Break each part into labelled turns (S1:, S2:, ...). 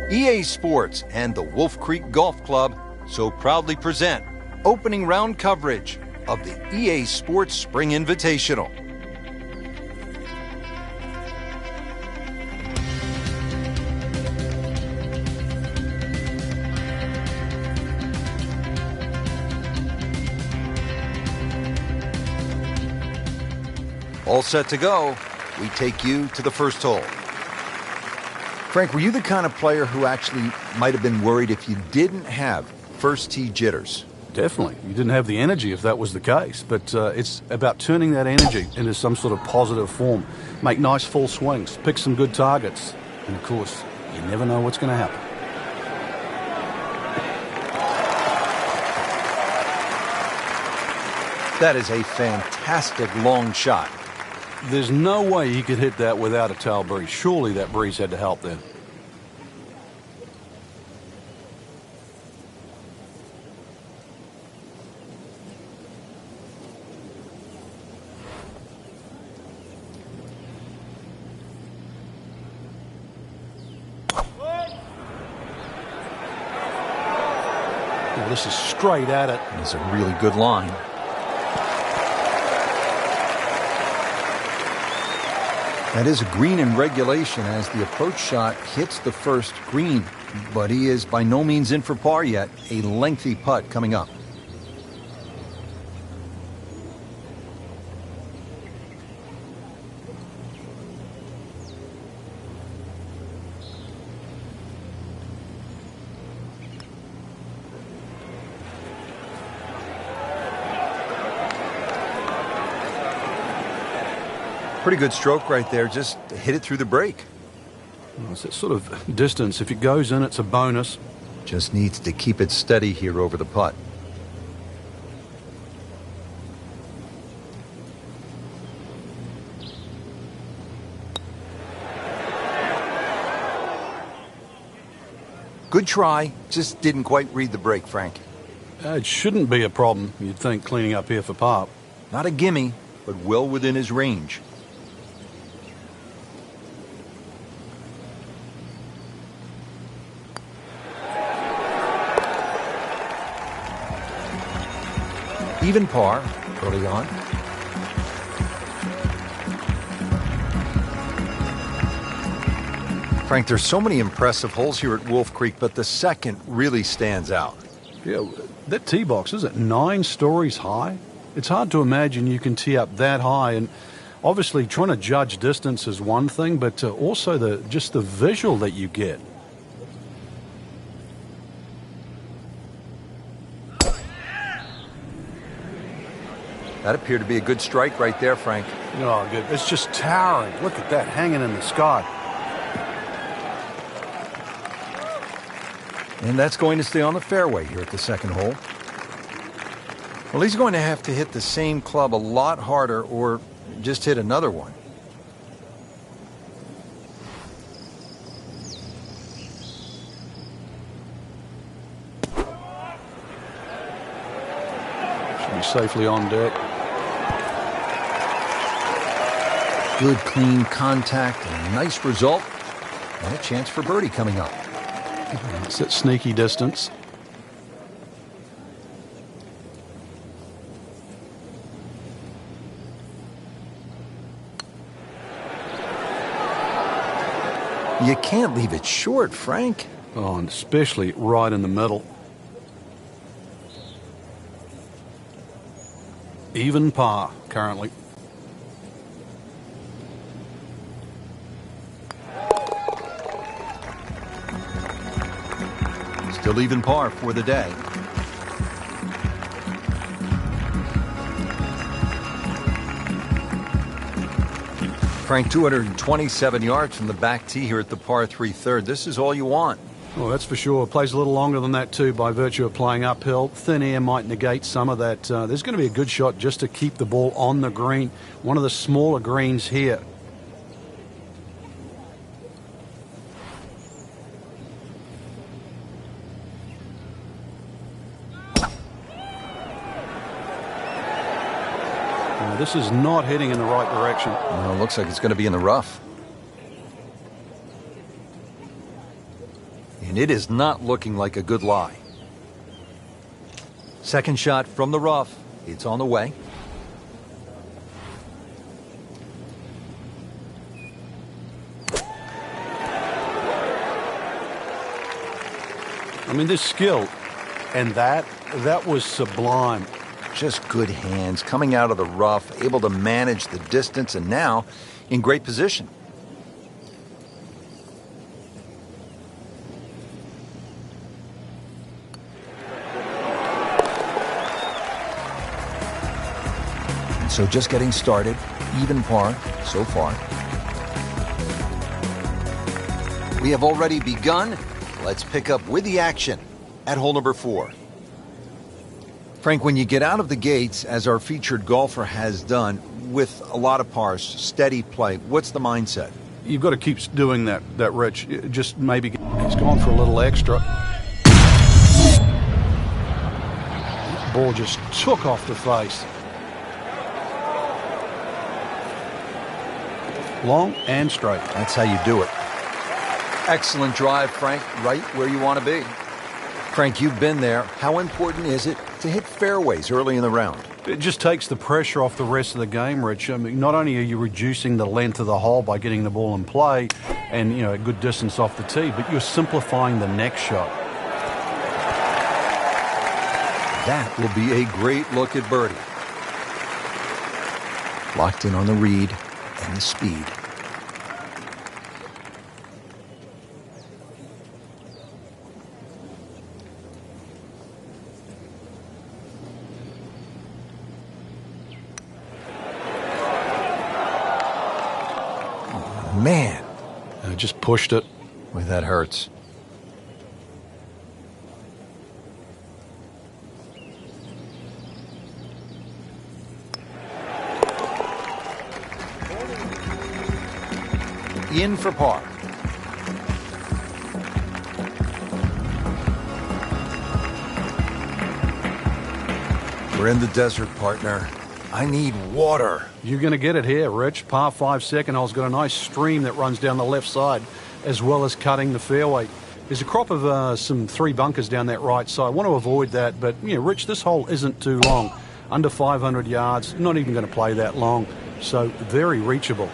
S1: EA Sports and the Wolf Creek Golf Club so proudly present opening round coverage of the EA Sports Spring Invitational. All set to go, we take you to the first hole. Frank, were you the kind of player who actually might have been worried if you didn't have first tee jitters?
S2: Definitely. You didn't have the energy if that was the case. But it's about turning that energy into some sort of positive form. Make nice full swings, pick some good targets. And, of course, you never know what's going to happen.
S1: That is a fantastic long shot.
S2: There's no way he could hit that without a tail breeze. Surely that breeze had to help then. Oh, this is straight at it.
S1: It's a really good line. That is a green in regulation as the approach shot hits the first green, but he is by no means in for par yet. A lengthy putt coming up. Pretty good stroke right there. Just hit it through the break.
S2: Well, it's that sort of distance. If it goes in, it's a bonus.
S1: Just needs to keep it steady here over the putt. Good try. Just didn't quite read the break, Frank.
S2: It shouldn't be a problem, you'd think, cleaning up here for par.
S1: Not a gimme, but well within his range. Even par early on. Frank, there's so many impressive holes here at Wolf Creek, but the second really stands out.
S2: Yeah, that tee box is at 9 stories high. It's hard to imagine you can tee up that high, and obviously trying to judge distance is one thing, but also just the visual that you get.
S1: That appeared to be a good strike right there, Frank.
S2: Oh, good. It's just towering. Look at that hanging in the sky.
S1: And that's going to stay on the fairway here at the second hole. Well, he's going to have to hit the same club a lot harder or just hit another one.
S2: Should be safely on deck.
S1: Good, clean contact, and a nice result, and a chance for birdie coming up.
S2: It's that sneaky distance.
S1: You can't leave it short, Frank.
S2: Oh, and especially right in the middle. Even par currently.
S1: Still even par for the day. Frank, 227 yards from the back tee here at the par 3 third. This is all you want.
S2: Well, that's for sure. Plays a little longer than that, too, by virtue of playing uphill. Thin air might negate some of that. There's going to be a good shot just to keep the ball on the green. One of the smaller greens here. This is not heading in the right direction.
S1: Well, it looks like it's going to be in the rough. and it is not looking like a good lie. Second shot from the rough. It's on the way.
S2: I mean, this skill, and that was sublime.
S1: Just good hands, coming out of the rough, able to manage the distance, and now in great position. And so just getting started, even par so far. We have already begun. Let's pick up with the action at hole number 4. Frank, when you get out of the gates, as our featured golfer has done, with a lot of pars, steady play, what's the mindset?
S2: You've got to keep doing that, Rich. Just maybe he's gone for a little extra. Ball just took off the face. Long and straight.
S1: That's how you do it. Excellent drive, Frank, right where you want to be. Frank, you've been there. How important is it to hit fairways early in the round?
S2: It just takes the pressure off the rest of the game, Rich. I mean, not only are you reducing the length of the hole by getting the ball in play and, a good distance off the tee, but you're simplifying the next shot.
S1: That will be a great look at birdie. Locked in on the read and the speed. Man,
S2: I just pushed it.
S1: Boy, that hurts. In for par. We're in the desert, partner. I need water.
S2: You're going to get it here, Rich. Par 5 second hole's got a nice stream that runs down the left side, as well as cutting the fairway. There's a crop of some 3 bunkers down that right side. I want to avoid that, but, Rich, this hole isn't too long. Under 500 yards, not even going to play that long, so very reachable.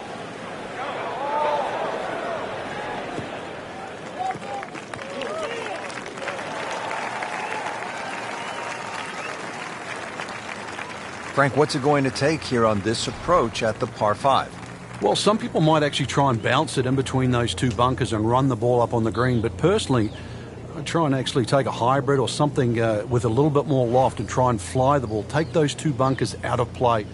S1: Frank, what's it going to take here on this approach at the par 5?
S2: Well, some people might actually try and bounce it in between those 2 bunkers and run the ball up on the green. But personally, I try and actually take a hybrid or something with a little bit more loft and try and fly the ball. Take those 2 bunkers out of play.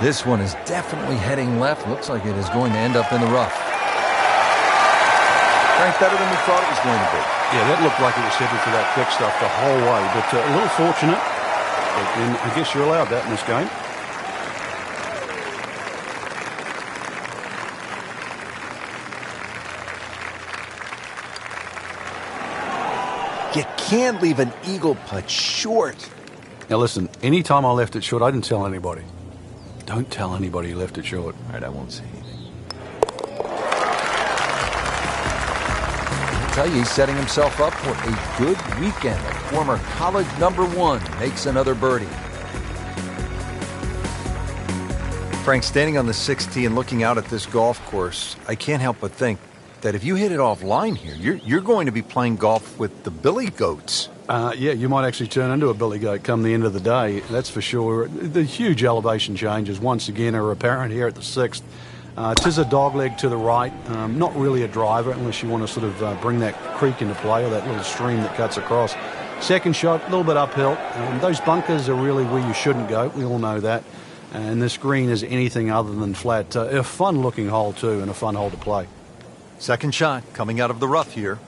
S1: This one is definitely heading left. Looks like it is going to end up in the rough. Frank, better than we thought it was going to be.
S2: Yeah, that looked like it was headed for that thick stuff the whole way, but a little fortunate. And I guess you're allowed that in this game.
S1: You can't leave an eagle putt short.
S2: Now listen, anytime I left it short, I didn't tell anybody. Don't tell anybody you left it short.
S1: All right, I won't say anything. I tell you, he's setting himself up for a good weekend. A former college #1 makes another birdie. Frank, standing on the 6th tee and looking out at this golf course, I can't help but think that if you hit it offline here, you're going to be playing golf with the billy goats.
S2: Yeah, you might actually turn into a billy goat come the end of the day, that's for sure. The huge elevation changes, once again, are apparent here at the 6th. Tis a dogleg to the right, not really a driver unless you want to sort of bring that creek into play or that little stream that cuts across. Second shot, a little bit uphill. Those bunkers are really where you shouldn't go. We all know that. And this green is anything other than flat. A fun-looking hole, too, and a fun hole to play.
S1: Second shot coming out of the rough here.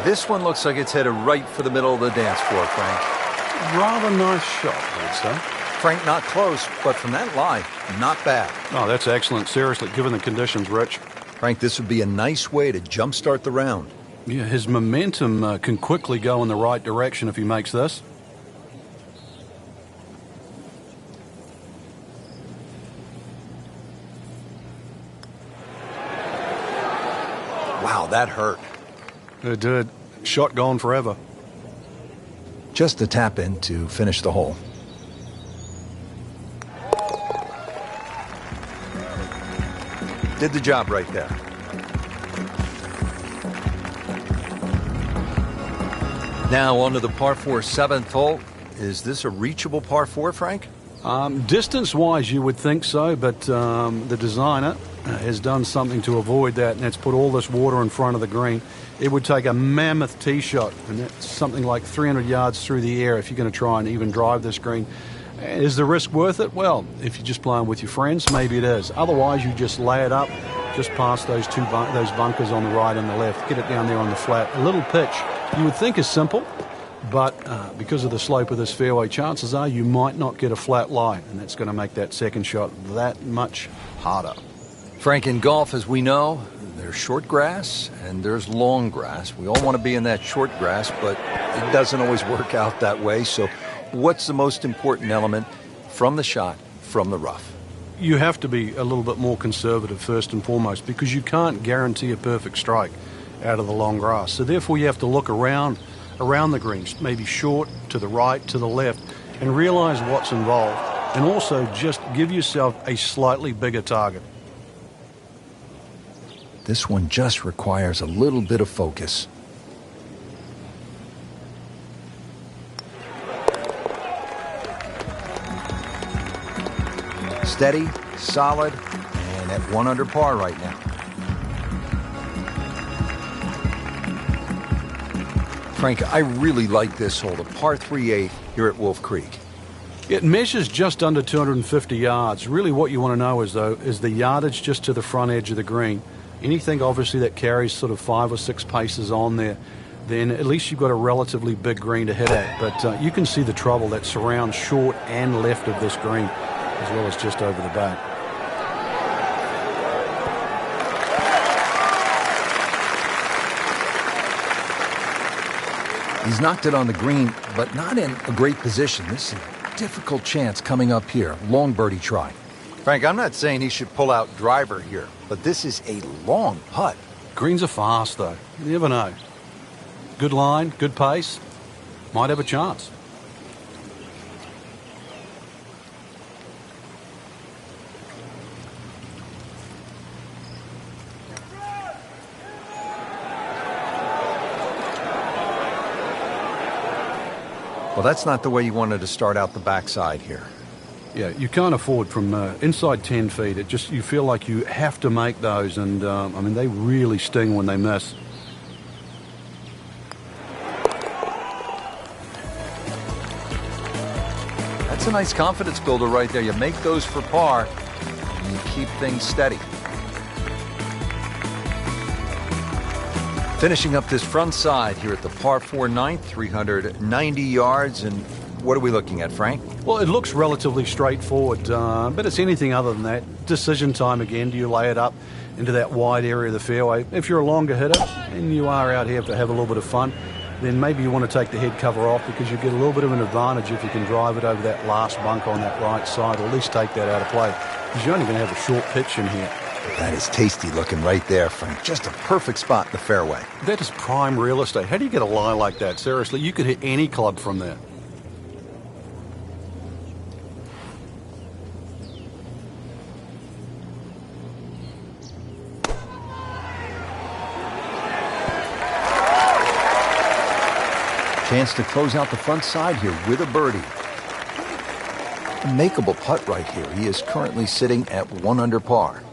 S1: This one looks like it's headed right for the middle of the dance floor, Frank.
S2: Rather nice shot, I'd say.
S1: Frank, not close, but from that lie, not bad.
S2: Oh, that's excellent. Seriously, given the conditions, Rich.
S1: Frank, this would be a nice way to jumpstart the round.
S2: Yeah, his momentum can quickly go in the right direction if he makes this.
S1: Wow, that hurt.
S2: It did. Shot gone forever.
S1: Just a tap in to finish the hole. Did the job right there. Now on to the par 4 7th hole. Is this a reachable par 4, Frank?
S2: Distance-wise, you would think so, but the designer has done something to avoid that, and that's put all this water in front of the green. It would take a mammoth tee shot, and that's something like 300 yards through the air if you're going to try and even drive this green. Is the risk worth it? Well, if you're just playing with your friends, maybe it is. Otherwise, you just lay it up, just past those those bunkers on the right and the left. Get it down there on the flat. A little pitch, you would think is simple, but because of the slope of this fairway, chances are you might not get a flat lie, and that's going to make that second shot that much harder.
S1: Frank, in golf, as we know, there's short grass and there's long grass. We all want to be in that short grass, but it doesn't always work out that way. So what's the most important element from the shot, from the rough?
S2: You have to be a little bit more conservative first and foremost, because you can't guarantee a perfect strike out of the long grass. So therefore you have to look around the greens, maybe short, to the right, to the left, and realize what's involved. And also just give yourself a slightly bigger target.
S1: This one just requires a little bit of focus. Steady, solid, and at 1 under par right now. Frank, I really like this hole, the par 3/8 here at Wolf Creek.
S2: It measures just under 250 yards. Really what you want to know is the yardage just to the front edge of the green. Anything obviously that carries sort of 5 or 6 paces on there, then at least you've got a relatively big green to hit at. But you can see the trouble that surrounds short and left of this green, as well as just over the back.
S1: He's knocked it on the green, but not in a great position. This is a difficult chance coming up here. Long birdie try. Frank, I'm not saying he should pull out driver here, but this is a long putt.
S2: Greens are fast, though. You never know. Good line, good pace. Might have a chance.
S1: Well, that's not the way you wanted to start out the backside here.
S2: Yeah, you can't afford from inside 10 feet. You feel like you have to make those, and I mean, they really sting when they miss.
S1: That's a nice confidence builder right there. You make those for par, and you keep things steady. Finishing up this front side here at the par 4 9th, 390 yards, and what are we looking at, Frank?
S2: Well, it looks relatively straightforward, but it's anything other than that. Decision time again. Do you lay it up into that wide area of the fairway? If you're a longer hitter and you are out here to have a little bit of fun, then maybe you want to take the head cover off, because you get a little bit of an advantage if you can drive it over that last bunk on that right side, or at least take that out of play, because you're only going to have a short pitch in here.
S1: That is tasty looking right there, Frank. Just a perfect spot in the fairway.
S2: That is prime real estate. How do you get a lie like that? Seriously, you could hit any club from there.
S1: Chance to close out the front side here with a birdie. A makeable putt right here. He is currently sitting at 1 under par.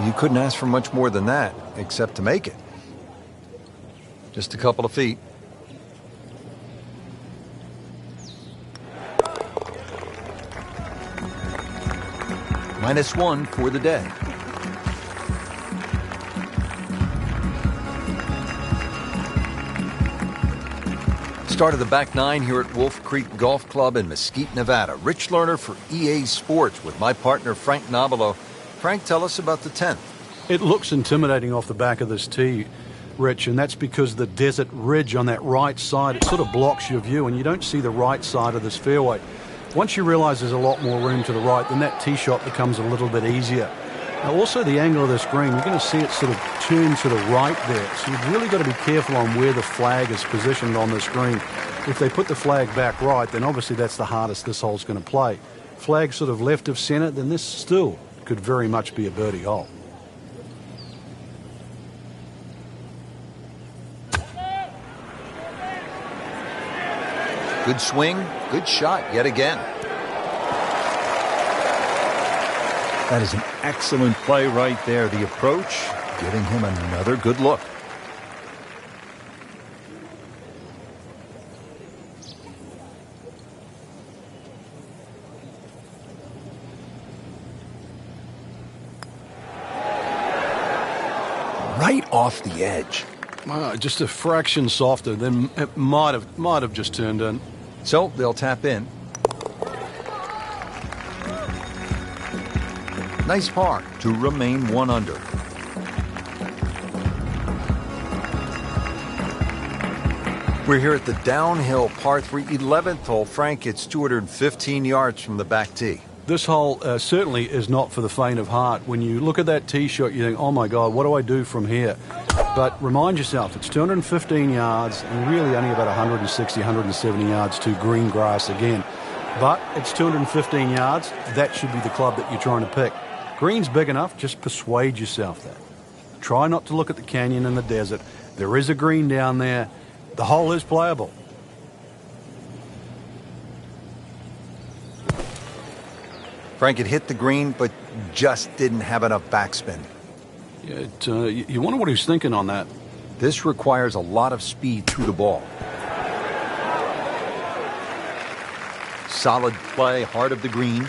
S1: You couldn't ask for much more than that, except to make it. Just a couple of feet. -1 for the day. Start of the back nine here at Wolf Creek Golf Club in Mesquite, Nevada. Rich Lerner for EA Sports with my partner Frank Nobilo. Frank, tell us about the 10th.
S2: It looks intimidating off the back of this tee, Rich, and that's because the desert ridge on that right side, it sort of blocks your view and you don't see the right side of this fairway. Once you realize there's a lot more room to the right, then that tee shot becomes a little bit easier. Now also the angle of this green, you're going to see it sort of turn to the right there. So you've really got to be careful on where the flag is positioned on this green. If they put the flag back right, then obviously that's the hardest this hole's going to play. Flag sort of left of center, then this still could very much be a birdie hole.
S1: Good swing, good shot yet again.
S3: That is an excellent play right there. The approach,
S1: Giving him another good look. Right off the edge.
S2: Just a fraction softer, then it might have just turned in.
S1: So they'll tap in. Nice par to remain 1 under. We're here at the downhill par 3 11th hole. Frank, it's 215 yards from the back tee.
S2: This hole certainly is not for the faint of heart. When you look at that tee shot, you think, oh my God, what do I do from here? But remind yourself, it's 215 yards and really only about 160, 170 yards to green grass again. But it's 215 yards. That should be the club that you're trying to pick. Green's big enough, just persuade yourself that. Try not to look at the canyon and the desert. There is a green down there. The hole is playable.
S1: Frank had hit the green, but just didn't have enough backspin.
S2: Yeah, you wonder what he's thinking on that.
S1: This requires a lot of speed through the ball. Solid play, heart of the green.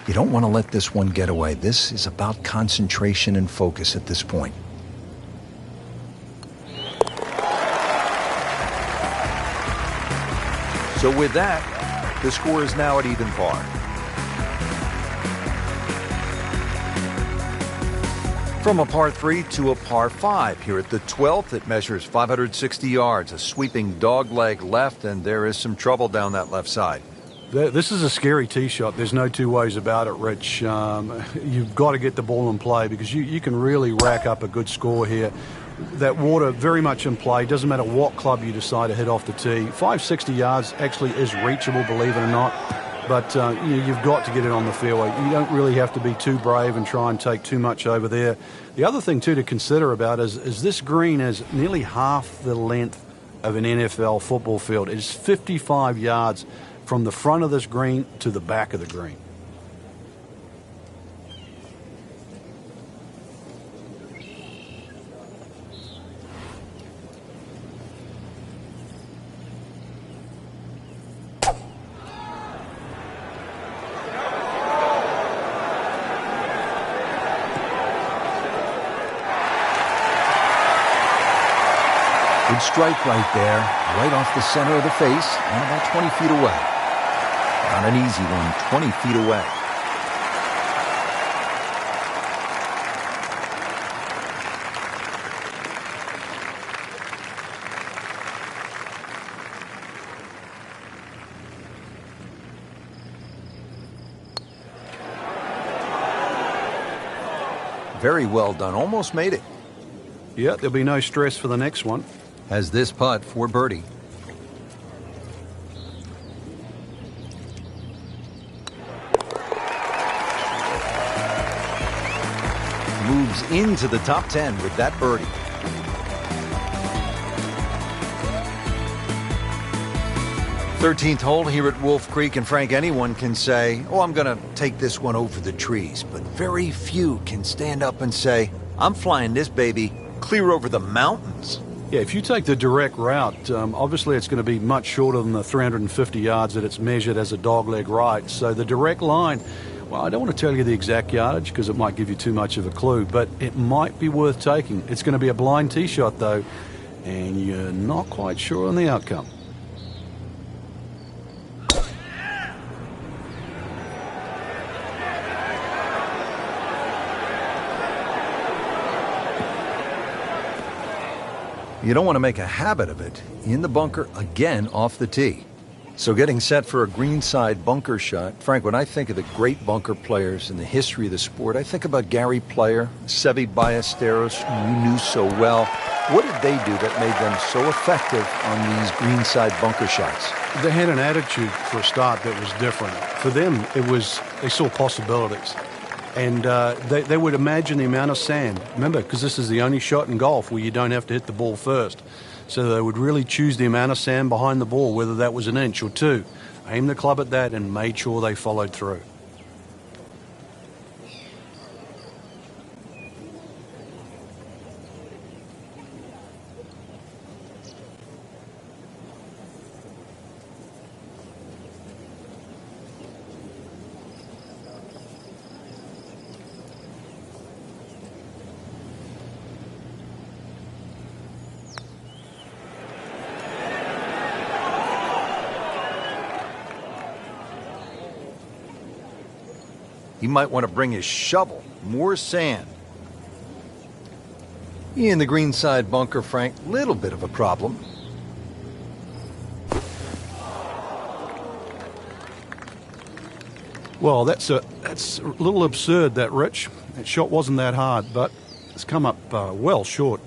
S1: You don't want to let this one get away. This is about concentration and focus at this point. So with that, the score is now at even par. From a par 3 to a par 5 here at the 12th, it measures 560 yards, a sweeping dogleg left, and there is some trouble down that left side.
S2: This is a scary tee shot. There's no two ways about it, Rich. You've got to get the ball in play because you can really rack up a good score here. That water very much in play. Doesn't matter what club you decide to hit off the tee. 560 yards actually is reachable, believe it or not. But you've got to get it on the fairway. You don't really have to be too brave and try and take too much over there. The other thing, too, to consider about is this green is nearly half the length of an NFL football field. It is 55 yards from the front of this green to the back of the green.
S1: Good strike right there, right off the center of the face and about 20 feet away. Not an easy one, 20 feet away. Very well done, almost made it.
S2: Yeah, there'll be no stress for the next one.
S1: Has this putt for birdie. Moves into the top 10 with that birdie. Thirteenth hole here at Wolf Creek, and Frank, anyone can say, oh, I'm going to take this one over the trees, but very few can stand up and say, I'm flying this baby clear over the mountains.
S2: Yeah, if you take the direct route, obviously it's going to be much shorter than the 350 yards that it's measured as a dogleg right. So the direct line, well, I don't want to tell you the exact yardage because it might give you too much of a clue, but it might be worth taking. It's going to be a blind tee shot, though. and you're not quite sure on the outcome.
S1: You don't want to make a habit of it. In the bunker again off the tee. So getting set for a greenside bunker shot. Frank, when I think of the great bunker players in the history of the sport, I think about Gary Player, Seve Ballesteros, who you knew so well. What did they do that made them so effective on these greenside bunker shots?
S2: They had an attitude for a start that was different. For them, they saw possibilities. And they would imagine the amount of sand. Remember, because this is the only shot in golf where you don't have to hit the ball first. So they would really choose the amount of sand behind the ball, whether that was an inch or two. Aimed the club at that and made sure they followed through.
S1: He might want to bring his shovel. More sand. In the greenside bunker, Frank, little bit of a problem.
S2: Well, that's a little absurd, that, Rich. That shot wasn't that hard, but it's come up well short.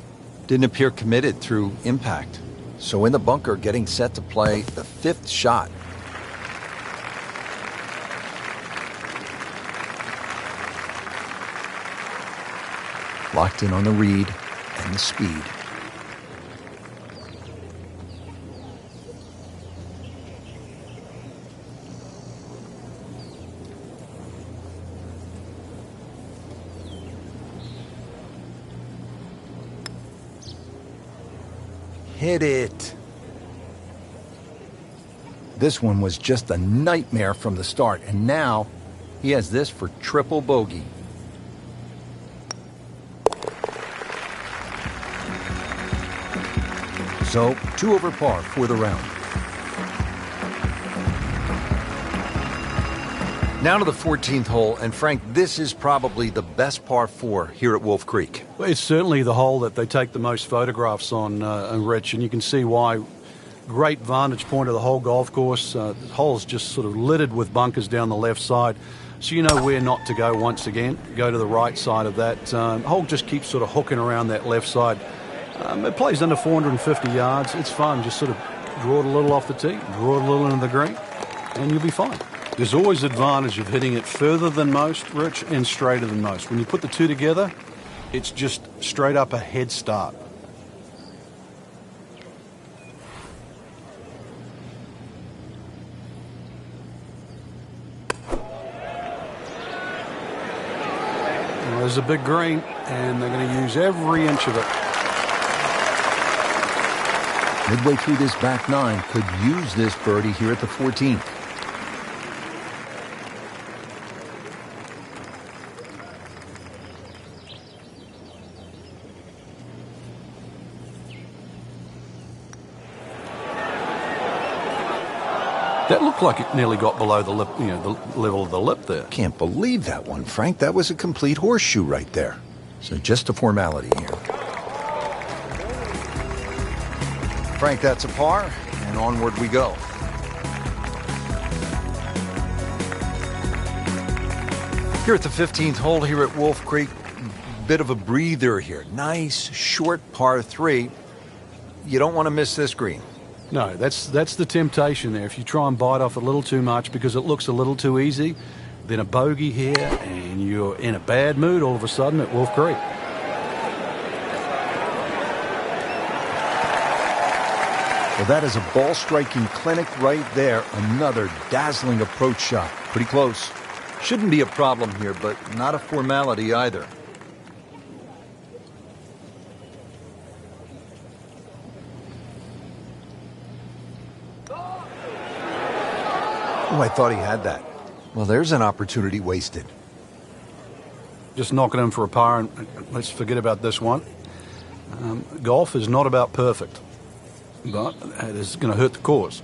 S1: Didn't appear committed through impact. So in the bunker, getting set to play the fifth shot. Locked in on the read and the speed. Hit it. This one was just a nightmare from the start, and now he has this for triple bogey. So, 2 over par for the round. Now to the 14th hole, and Frank, this is probably the best par 4 here at Wolf Creek.
S2: Well, it's certainly the hole that they take the most photographs on, Rich, and you can see why. Great vantage point of the whole golf course. The hole's just sort of littered with bunkers down the left side, so you know where not to go once again. Go to the right side of that. Hole just keeps sort of hooking around that left side. It plays under 450 yards. It's fun. Just sort of draw it a little off the tee, draw it a little into the green, and you'll be fine. There's always advantage of hitting it further than most, Rich, and straighter than most. When you put the two together, it's just straight up a head start. Well, there's a big green, and they're going to use every inch of it.
S1: Midway through this back 9, could use this birdie here at the 14th.
S2: That looked like it nearly got below the lip, the level of the lip there.
S1: Can't believe that one, Frank. That was a complete horseshoe right there. So just a formality here. Frank, that's a par, and onward we go. Here at the 15th hole here at Wolf Creek, bit of a breather here. Nice, short par 3. You don't want to miss this green.
S2: No, that's the temptation there. If you try and bite off a little too much because it looks a little too easy, then a bogey here, and you're in a bad mood all of a sudden at Wolf Creek.
S1: Well, that is a ball-striking clinic right there. Another dazzling approach shot. Pretty close. Shouldn't be a problem here, but not a formality either. Oh, I thought he had that. Well, there's an opportunity wasted.
S2: Just knocking him for a par, and let's forget about this one. Golf is not about perfect, but it is going to hurt the cause.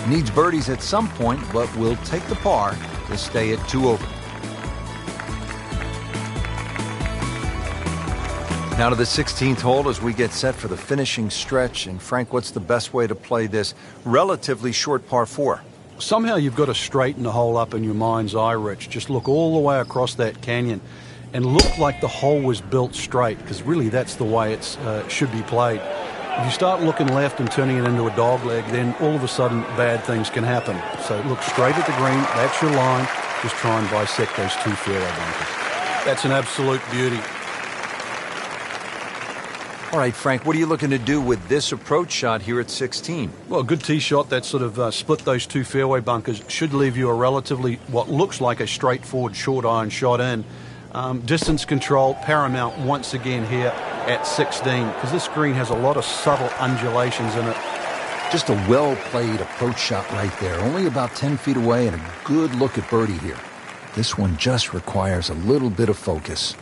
S1: Needs birdies at some point, but will take the par to stay at 2 over. Now to the 16th hole as we get set for the finishing stretch. And Frank, what's the best way to play this relatively short par 4?
S2: Somehow you've got to straighten the hole up in your mind's eye, Rich. Just look all the way across that canyon and look like the hole was built straight, because really that's the way it should be played. If you start looking left and turning it into a dogleg, then all of a sudden bad things can happen. So look straight at the green. That's your line. Just try and bisect those 2 fairway bunkers. That's an absolute beauty.
S1: All right, Frank, what are you looking to do with this approach shot here at 16?
S2: Well, a good tee shot that sort of split those 2 fairway bunkers should leave you a relatively, what looks like a straightforward short iron shot in. Distance control paramount once again here at 16, because this green has a lot of subtle undulations in it.
S1: Just a well-played approach shot right there. Only about 10 feet away and a good look at birdie here. This one just requires a little bit of focus.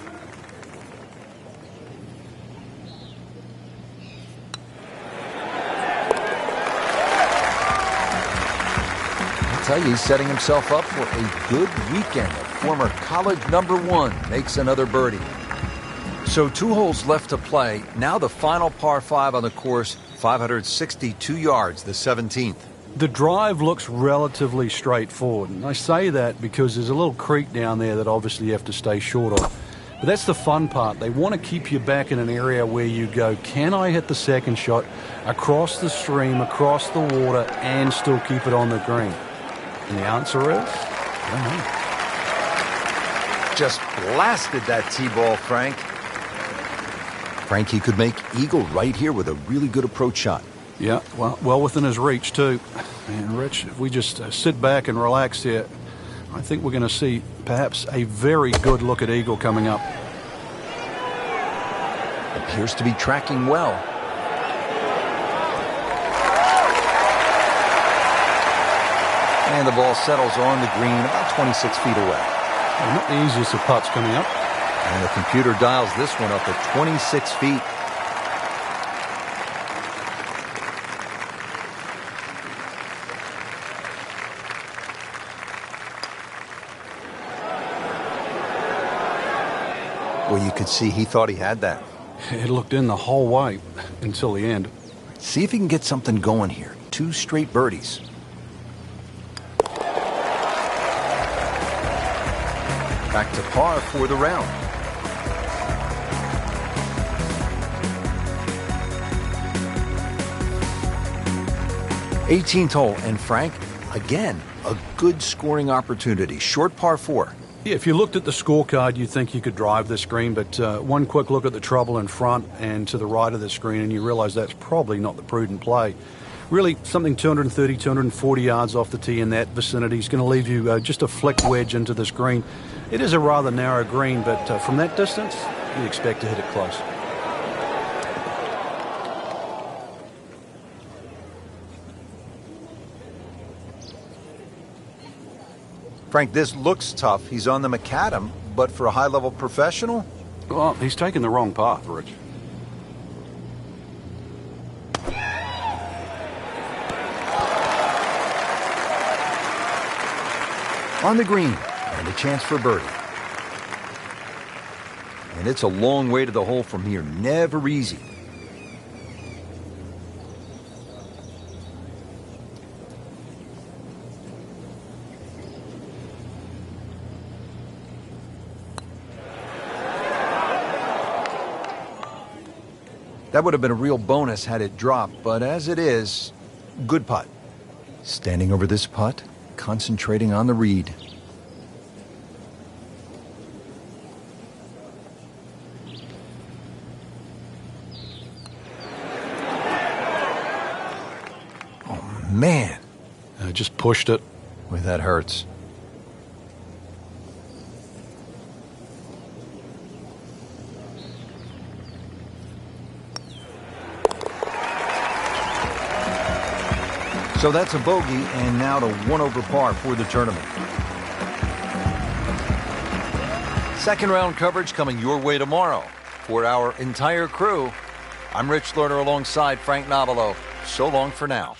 S1: I'll tell you, he's setting himself up for a good weekend. A former college #1 makes another birdie. So 2 holes left to play. Now the final par 5 on the course, 562 yards, the 17th.
S2: The drive looks relatively straightforward, and I say that because there's a little creek down there that obviously you have to stay short of. But that's the fun part. They want to keep you back in an area where you go, can I hit the second shot across the stream, across the water, and still keep it on the green? And the answer is, I don't know.
S1: Just blasted that tee ball, Frank. Frank, he could make eagle right here with a really good approach shot.
S2: Yeah, well within his reach, too. And, Rich, if we just sit back and relax here, I think we're going to see perhaps a very good look at eagle coming up.
S1: Appears to be tracking well. And the ball settles on the green about 26 feet away.
S2: Well, not the easiest of putts coming up.
S1: And the computer dials this one up at 26 feet. Well, you could see he thought he had that.
S2: It looked in the whole way until the end.
S1: See if he can get something going here. 2 straight birdies. Back to par for the round. '18th hole, and Frank, again, a good scoring opportunity. Short par 4.
S2: Yeah, if you looked at the scorecard, you'd think you could drive this green, but one quick look at the trouble in front and to the right of the screen, and you realize that's probably not the prudent play. Really, something 230, 240 yards off the tee in that vicinity is going to leave you just a flick wedge into this green. It is a rather narrow green, but from that distance, you'd expect to hit it close.
S1: Frank, this looks tough. He's on the macadam, but for a high-level professional?
S2: Well, he's taken the wrong path, Rich.
S1: On the green, and a chance for birdie. And it's a long way to the hole from here. Never easy. That would have been a real bonus had it dropped, but as it is, good putt. Standing over this putt, concentrating on the read. Oh, man.
S2: Just pushed it.
S1: Boy, that hurts. So that's a bogey, and now to 1 over par for the tournament. Second round coverage coming your way tomorrow. For our entire crew, I'm Rich Lerner alongside Frank Nobilo. So long for now.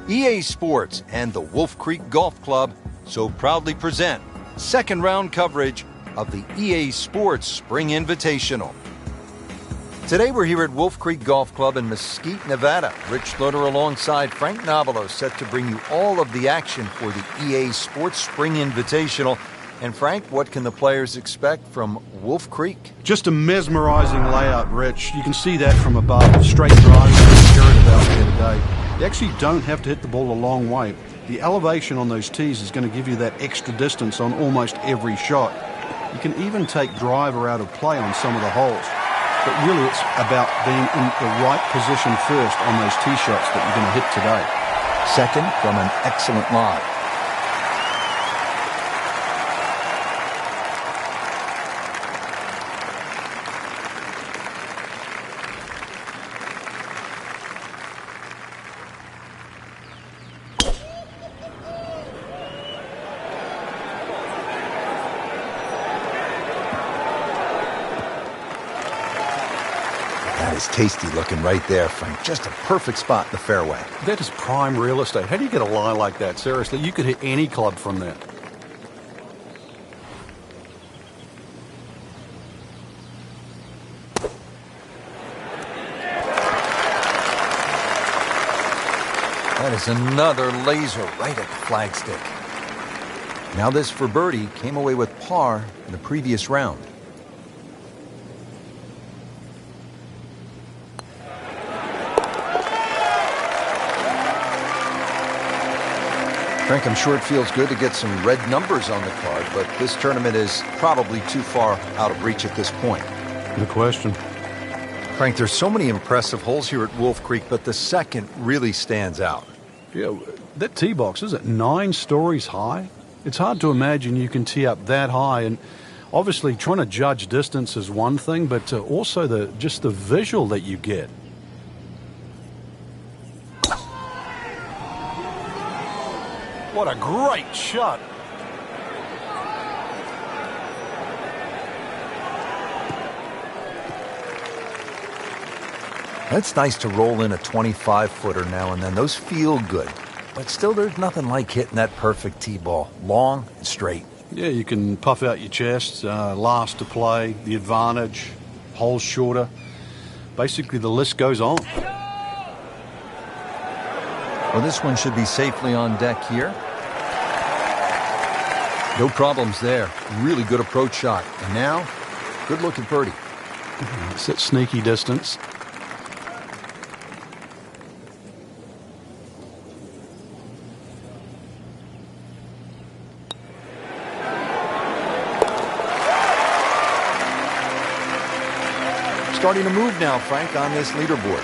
S1: EA Sports and the Wolf Creek Golf Club so proudly present second round coverage of the EA Sports Spring Invitational. Today we're here at Wolf Creek Golf Club in Mesquite, Nevada. Rich Lerner alongside Frank Nobilo set to bring you all of the action for the EA Sports Spring Invitational. And Frank, what can the players expect from Wolf Creek?
S2: Just a mesmerizing layout, Rich. You can see that from above. Straight drives are carried about here today. You actually don't have to hit the ball a long way. The elevation on those tees is going to give you that extra distance on almost every shot. You can even take driver out of play on some of the holes. But really it's about being in the right position first on those tee shots that you're going to hit today.
S1: Second from an excellent lie. That is tasty looking right there, Frank. Just a perfect spot in the fairway.
S2: That is prime real estate. How do you get a lie like that? Seriously, you could hit any club from that.
S1: That is another laser right at the flagstick. Now this for birdie came away with par in the previous round. Frank, I'm sure it feels good to get some red numbers on the card, but this tournament is probably too far out of reach at this point.
S2: Good question.
S1: Frank, there's so many impressive holes here at Wolf Creek, but the second really stands out.
S2: Yeah, that tee box, is it 9 stories high? It's hard to imagine you can tee up that high, and obviously trying to judge distance is one thing, but also just the visual that you get. What a great shot.
S1: It's nice to roll in a 25-footer now and then. Those feel good. But still, there's nothing like hitting that perfect tee ball. Long and straight.
S2: Yeah, you can puff out your chest, last to play, the advantage, holes shorter. Basically, the list goes on.
S1: Well, this one should be safely on deck here. No problems there. Really good approach shot. And now, good look at birdie.
S2: It's that sneaky distance.
S1: Starting to move now, Frank, on this leaderboard.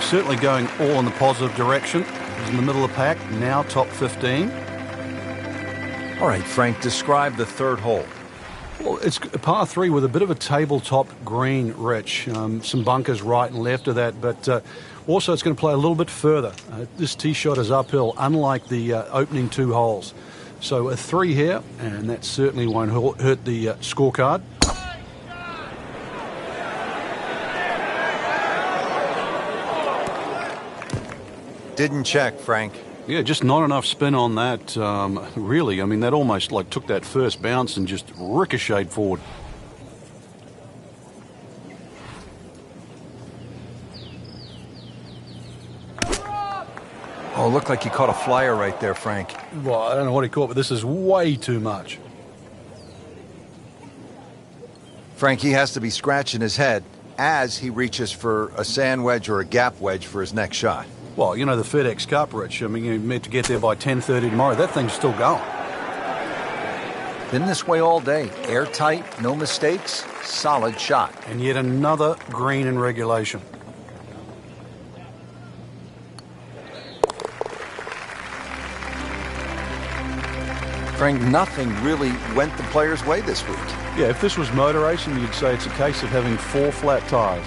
S2: Certainly going all in the positive direction. He's in the middle of the pack, now top 15.
S1: All right, Frank, describe the third hole.
S2: Well, it's a par 3 with a bit of a tabletop green, Rich. Some bunkers right and left of that, but also it's going to play a little bit further. This tee shot is uphill, unlike the opening 2 holes. So a 3 here, and that certainly won't hurt the scorecard.
S1: Didn't check, Frank.
S2: Yeah, just not enough spin on that, really. I mean, that almost like took that first bounce and just ricocheted forward.
S1: Oh, looked like he caught a flyer right there, Frank.
S2: Well, I don't know what he caught, but this is way too much.
S1: Frank, he has to be scratching his head as he reaches for a sand wedge or a gap wedge for his next shot.
S2: Well, you know, the FedEx Cup, Rich. I mean, you're meant to get there by 10:30 tomorrow. That thing's still going.
S1: Been this way all day. Airtight, no mistakes, solid shot.
S2: And yet another green in regulation.
S1: Frank, nothing really went the player's way this week.
S2: Yeah, if this was motor racing, you'd say it's a case of having 4 flat tires.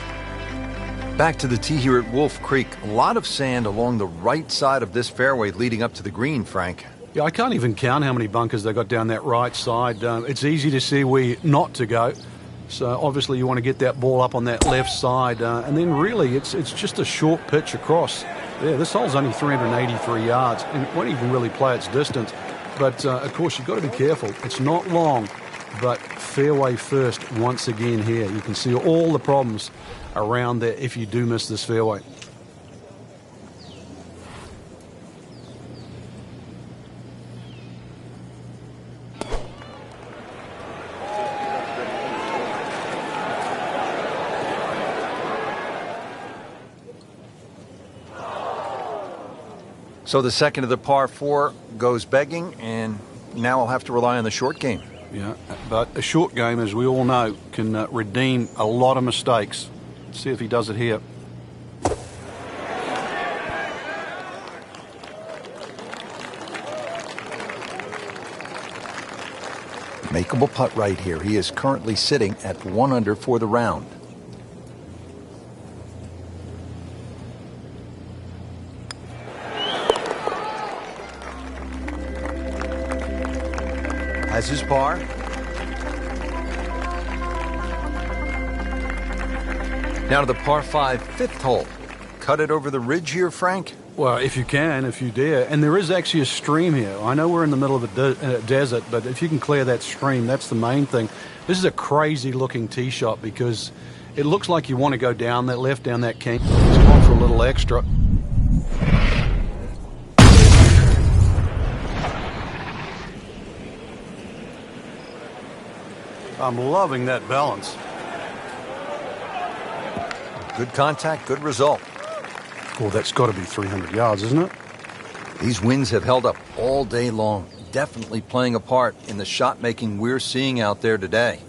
S1: Back to the tee here at Wolf Creek. A lot of sand along the right side of this fairway leading up to the green, Frank.
S2: Yeah, I can't even count how many bunkers they got down that right side. It's easy to see where not to go. So obviously you want to get that ball up on that left side. And then really it's just a short pitch across. Yeah, this hole's only 383 yards and it won't even really play its distance. But, of course, you've got to be careful. It's not long, but fairway first once again here. You can see all the problems around there if you do miss this fairway.
S1: So the second of the par 4 goes begging, and now I'll have to rely on the short game.
S2: Yeah, but a short game, as we all know, can redeem a lot of mistakes. Let's see if he does it here.
S1: Makeable putt right here. He is currently sitting at 1 under for the round. Has his par. Now to the par 5 fifth hole. Cut it over the ridge here, Frank?
S2: Well, if you can, if you dare. And there is actually a stream here. I know we're in the middle of a desert, but if you can clear that stream, that's the main thing. This is a crazy-looking tee shot because it looks like you want to go down that left, down that kink. It's gone for a little extra. I'm loving that balance.
S1: Good contact, good result.
S2: Well, that's got to be 300 yards, isn't it?
S1: These winds have held up all day long, definitely playing a part in the shot making we're seeing out there today.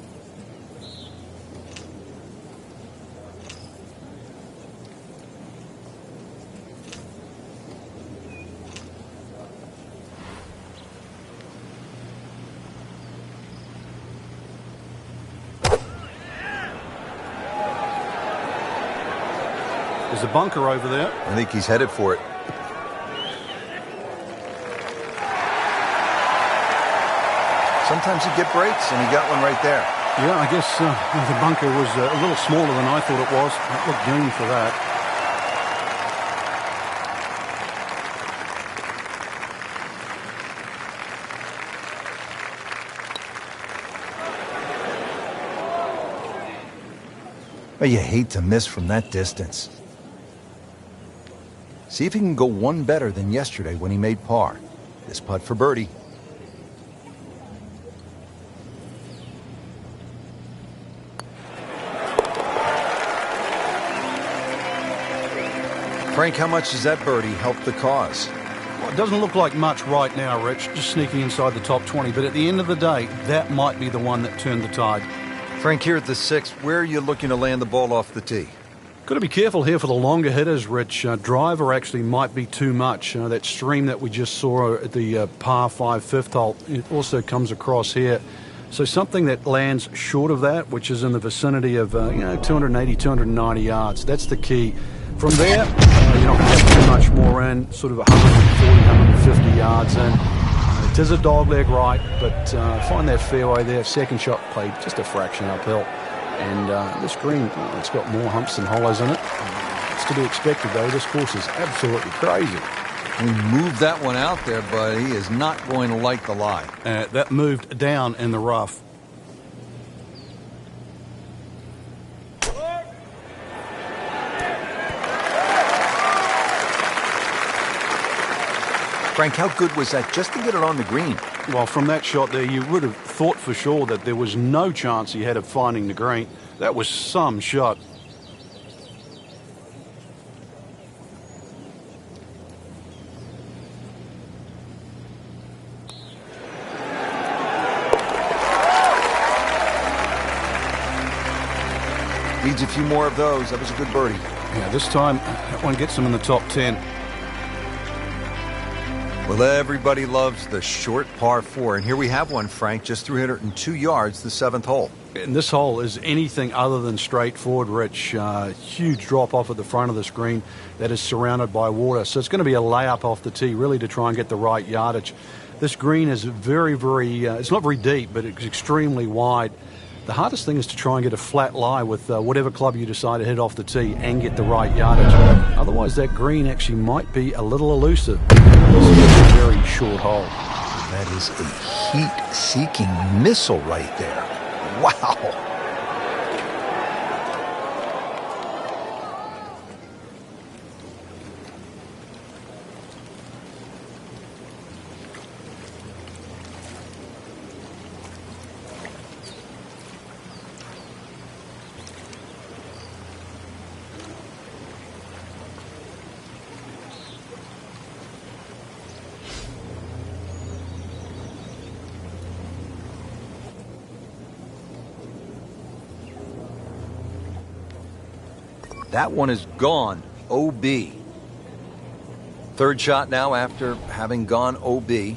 S2: There's a bunker over there.
S1: I think he's headed for it. Sometimes you get breaks, and he got one right there.
S2: Yeah, I guess the bunker was a little smaller than I thought it was. That looked green for that.
S1: Well, you hate to miss from that distance. See if he can go one better than yesterday when he made par. This putt for birdie. Frank, how much does that birdie help the cause?
S2: Well, it doesn't look like much right now, Rich, just sneaking inside the top 20. But at the end of the day, that might be the one that turned the tide.
S1: Frank, here at the 6th, where are you looking to land the ball off the tee?
S2: Got to be careful here for the longer hitters, Rich. Driver actually might be too much. That stream that we just saw at the par 5 fifth hole, it also comes across here. So something that lands short of that, which is in the vicinity of 280, 290 yards. That's the key. From there, you don't have too much more in, sort of 140, 150 yards in. It is a dogleg right, but find that fairway there. Second shot played just a fraction uphill. And this green, it's got more humps than hollows in it. It's to be expected, though. This course is absolutely crazy.
S1: We moved that one out there, but he is not going to like the lie.
S2: That moved down in the rough.
S1: Frank, how good was that just to get it on the green?
S2: Well, from that shot there, you would have thought for sure that there was no chance he had of finding the green. That was some shot.
S1: Needs a few more of those. That was a good birdie.
S2: Yeah, this time that one gets him in the top 10.
S1: Well, everybody loves the short par 4, and here we have one, Frank, just 302 yards, the 7th hole.
S2: And this hole is anything other than straightforward, Rich. Huge drop off at the front of the screen that is surrounded by water. So it's going to be a layup off the tee, really, to try and get the right yardage. This green is very, it's not very deep, but it's extremely wide. The hardest thing is to try and get a flat lie with whatever club you decide to hit off the tee and get the right yardage. Otherwise, that green actually might be a little elusive. This is a very short hole.
S1: That is a heat-seeking missile right there. Wow. That one is gone. OB. Third shot now after having gone OB.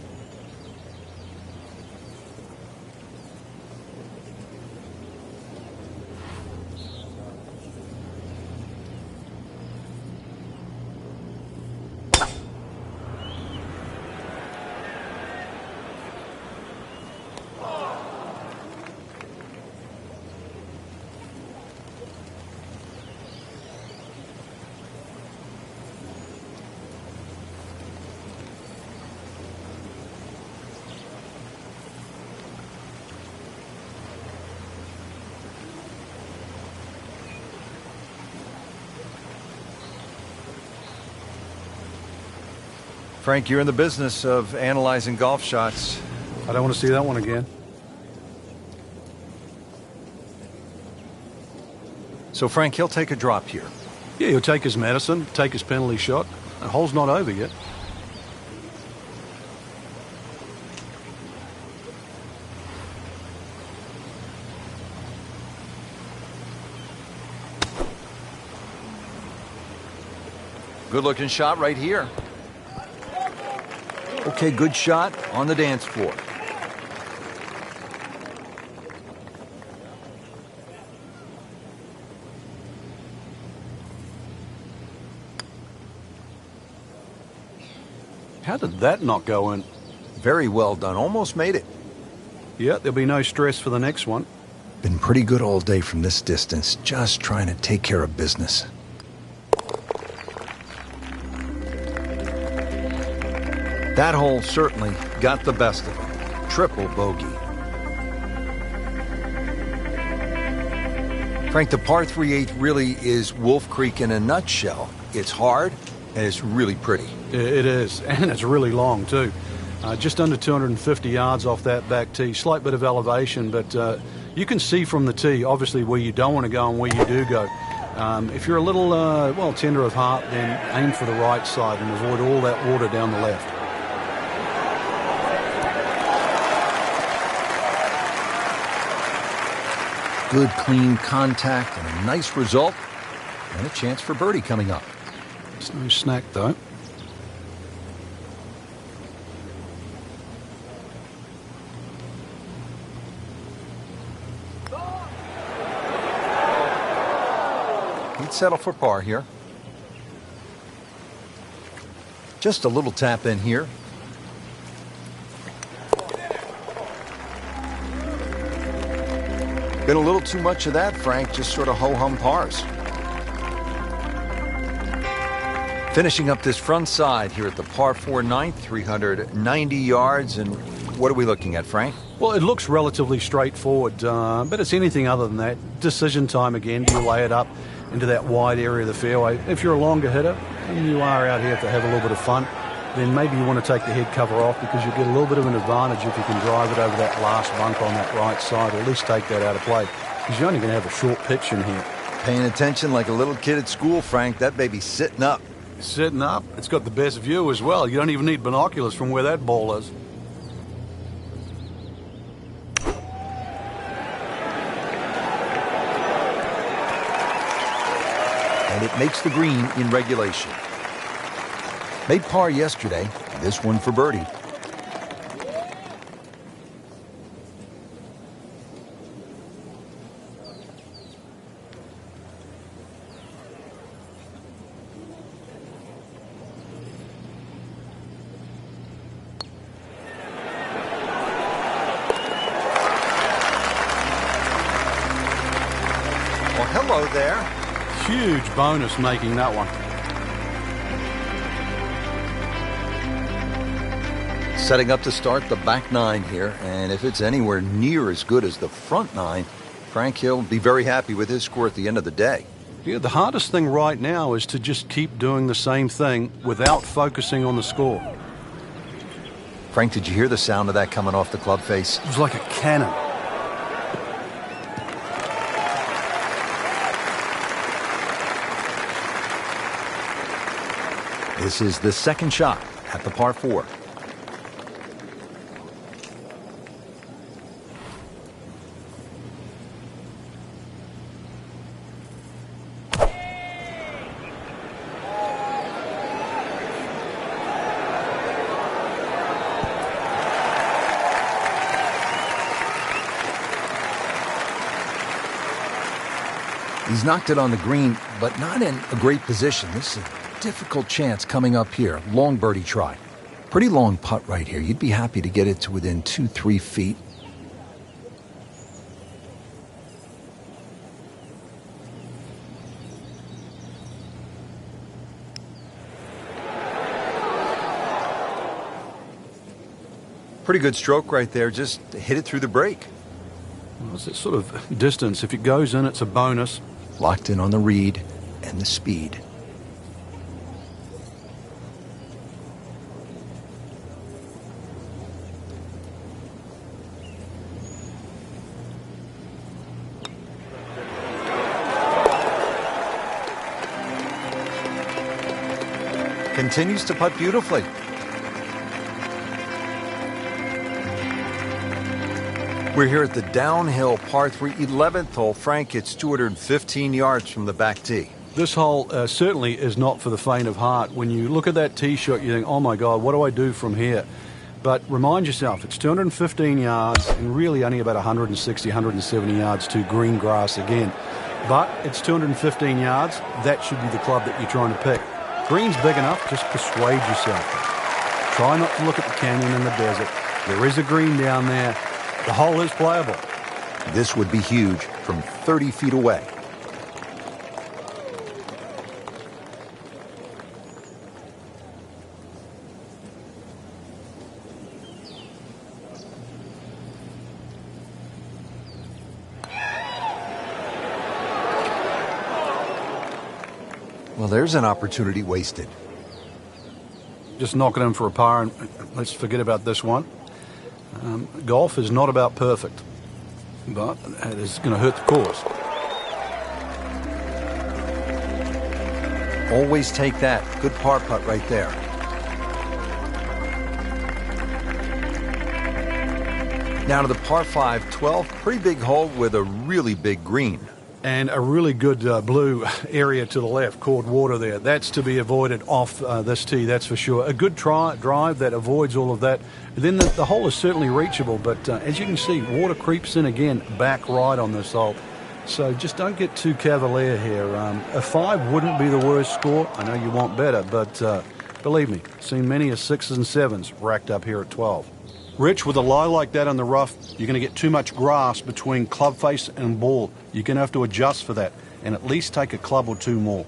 S1: Frank, you're in the business of analyzing golf shots.
S2: I don't want to see that one again.
S1: So, Frank, he'll take a drop here.
S2: Yeah, he'll take his medicine, take his penalty shot. The hole's not over yet.
S1: Good-looking shot right here. Okay, good shot on the dance floor.
S2: How did that not go in?
S1: Very well done. Almost made it.
S2: Yeah, there'll be no stress for the next one.
S1: Been pretty good all day from this distance, just trying to take care of business. That hole certainly got the best of him. Triple bogey. Frank, the par 3/8 really is Wolf Creek in a nutshell. It's hard, and it's really pretty.
S2: It is, and it's really long, too. Just under 250 yards off that back tee. Slight bit of elevation, but you can see from the tee, obviously, where you don't want to go and where you do go. If you're a little, tender of heart, then aim for the right side and avoid all that water down the left.
S1: Good, clean contact and a nice result. And a chance for birdie coming up.
S2: It's no snack, though.
S1: He'd settle for par here. Just a little tap in here. Been a little too much of that, Frank, just sort of ho-hum pars. Finishing up this front side here at the par 4 9th, 390 yards, and what are we looking at, Frank?
S2: Well, it looks relatively straightforward, but it's anything other than that. Decision time again. Do you lay it up into that wide area of the fairway? If you're a longer hitter, and you are out here to have a little bit of fun, then maybe you want to take the head cover off because you'll get a little bit of an advantage if you can drive it over that last bunk on that right side, or at least take that out of play, because you're only going to have a short pitch in here.
S1: Paying attention like a little kid at school, Frank. That baby's sitting up.
S2: Sitting up. It's got the best view as well. You don't even need binoculars from where that ball is.
S1: And it makes the green in regulation. Made par yesterday, this one for birdie. Well, hello there.
S2: Huge bonus making that one.
S1: Setting up to start the back nine here, and if it's anywhere near as good as the front nine, Frank Hill will be very happy with his score at the end of the day.
S2: Yeah, the hardest thing right now is to just keep doing the same thing without focusing on the score.
S1: Frank, did you hear the sound of that coming off the club face?
S2: It was like a cannon.
S1: This is the second shot at the par 4. He's knocked it on the green, but not in a great position. This is a difficult chance coming up here. Long birdie try. Pretty long putt right here. You'd be happy to get it to within 2-3 feet. Pretty good stroke right there. Just hit it through the break.
S2: Well, it's that sort of distance. If it goes in, it's a bonus.
S1: Locked in on the read and the speed. Continues to putt beautifully. We're here at the downhill par 3 11th hole. Frank, it's 215 yards from the back tee.
S2: This hole certainly is not for the faint of heart. When you look at that tee shot, you think, oh my God, what do I do from here? But remind yourself, it's 215 yards and really only about 160, 170 yards to green grass again. But it's 215 yards. That should be the club that you're trying to pick. Green's big enough, just persuade yourself. Try not to look at the canyon in the desert. There is a green down there. The hole is playable.
S1: This would be huge from 30 feet away. Well, there's an opportunity wasted.
S2: Just knock it in for a par and let's forget about this one. Golf is not about perfect, but it is going to hurt the course.
S1: Always take that. Good par putt right there. Now to the par 5, 12. Pretty big hole with a really big green.
S2: And a really good blue area to the left, called water there. That's to be avoided off this tee, that's for sure. A good drive that avoids all of that. Then the hole is certainly reachable, but as you can see, water creeps in again, back right on this hole. So just don't get too cavalier here. A 5 wouldn't be the worst score. I know you want better, but believe me, seen many as 6s and 7s racked up here at 12. Rich, with a lie like that on the rough, you're going to get too much grass between club face and ball. You're going to have to adjust for that and at least take a club or two more.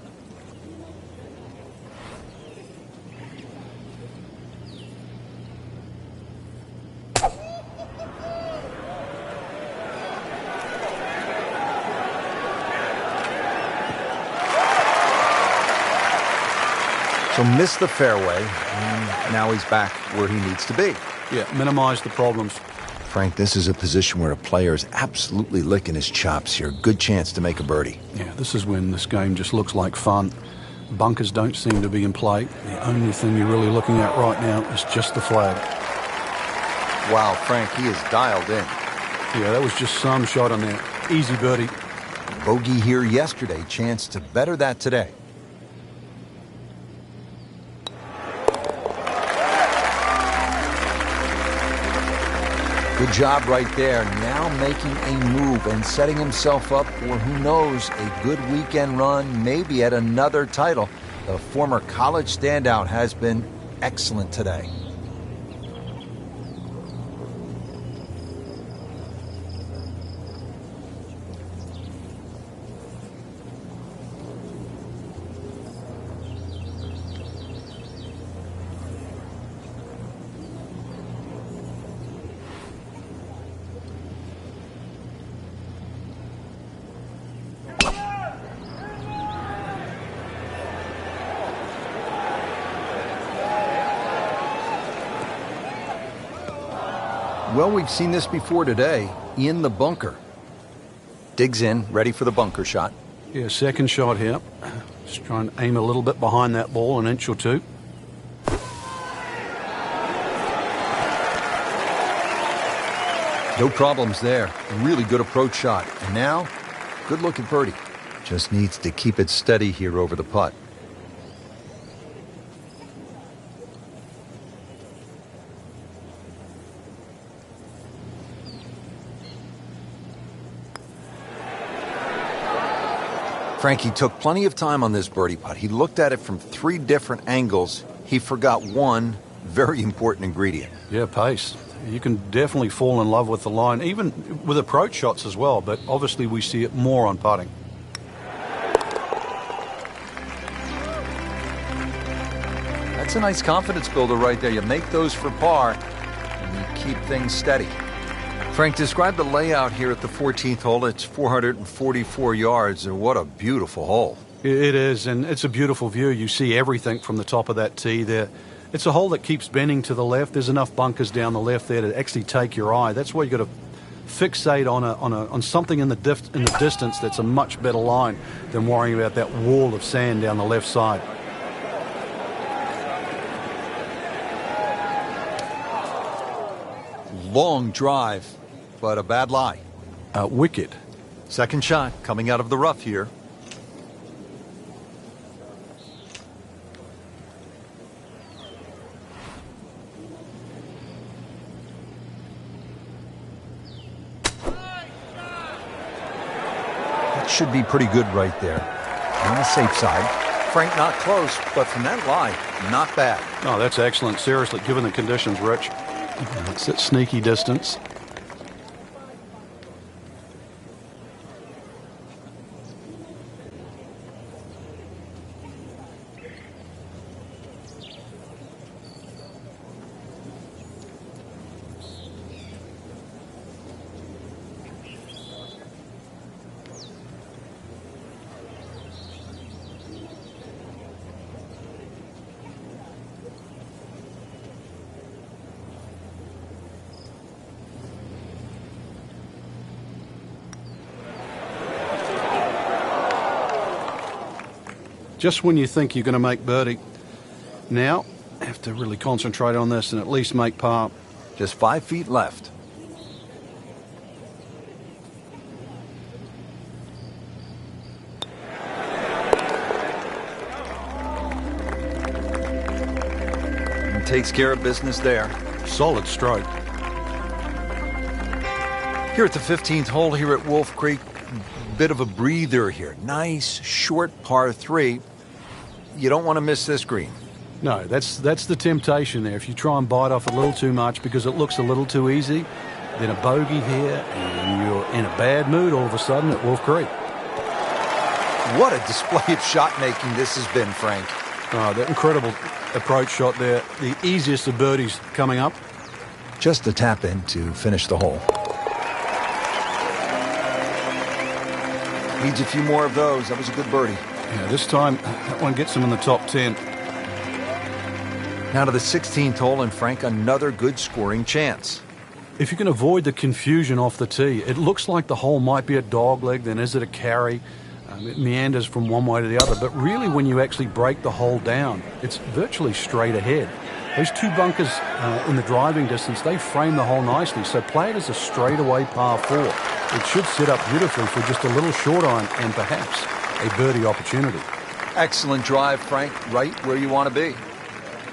S1: So missed the fairway, and now he's back where he needs to be.
S2: Yeah, minimize the problems.
S1: Frank, this is a position where a player is absolutely licking his chops here. Good chance to make a birdie.
S2: Yeah, this is when this game just looks like fun. Bunkers don't seem to be in play. The only thing you're really looking at right now is just the flag.
S1: Wow, Frank, he is dialed in.
S2: Yeah, that was just some shot on there. Easy birdie.
S1: Bogey here yesterday, chance to better that today. Good job right there. Now making a move and setting himself up for, who knows, a good weekend run, maybe at another title. The former college standout has been excellent today. Well, we've seen this before today, in the bunker. Digs in, ready for the bunker shot.
S2: Yeah, second shot here. Just trying to aim a little bit behind that ball, an inch or two.
S1: No problems there. Really good approach shot. And now, good look at birdie. Just needs to keep it steady here over the putt. Frankie took plenty of time on this birdie putt. He looked at it from 3 different angles. He forgot one very important ingredient.
S2: Yeah, pace. You can definitely fall in love with the line, even with approach shots as well, but obviously we see it more on putting.
S1: That's a nice confidence builder right there. You make those for par, and you keep things steady. Frank, describe the layout here at the 14th hole. It's 444 yards, and what a beautiful hole.
S2: It is, and it's a beautiful view. You see everything from the top of that tee there. It's a hole that keeps bending to the left. There's enough bunkers down the left there to actually take your eye. That's why you got to fixate on something in the distance that's a much better line than worrying about that wall of sand down the left side.
S1: Long drive, but a bad lie.
S2: Wicket.
S1: Second shot coming out of the rough here. That should be pretty good right there. On the safe side. Frank, not close, but from that lie, not bad.
S2: Oh, that's excellent. Seriously, given the conditions, Rich. It's at sneaky distance. Just when you think you're going to make birdie. Now, have to really concentrate on this and at least make par.
S1: Just 5 feet left. And takes care of business there.
S2: Solid stroke.
S1: Here at the 15th hole here at Wolf Creek, bit of a breather here. Nice, short par 3. You don't want to miss this green.
S2: No, that's the temptation there. If you try and bite off a little too much because it looks a little too easy, then a bogey here, and you're in a bad mood all of a sudden at Wolf Creek.
S1: What a display of shot-making this has been, Frank.
S2: Oh, that incredible approach shot there. The easiest of birdies coming up.
S1: Just a tap in to finish the hole. Needs a few more of those. That was a good birdie.
S2: Yeah, this time, that one gets him in the top 10.
S1: Now to the 16th hole, and Frank, another good scoring chance.
S2: If you can avoid the confusion off the tee, it looks like the hole might be a dogleg, then is it a carry? It meanders from one way to the other, but really when you actually break the hole down, it's virtually straight ahead. Those two bunkers in the driving distance, they frame the hole nicely, so play it as a straightaway par 4. It should set up beautifully for just a little short iron and perhaps a birdie opportunity.
S1: Excellent drive, Frank, right where you want to be.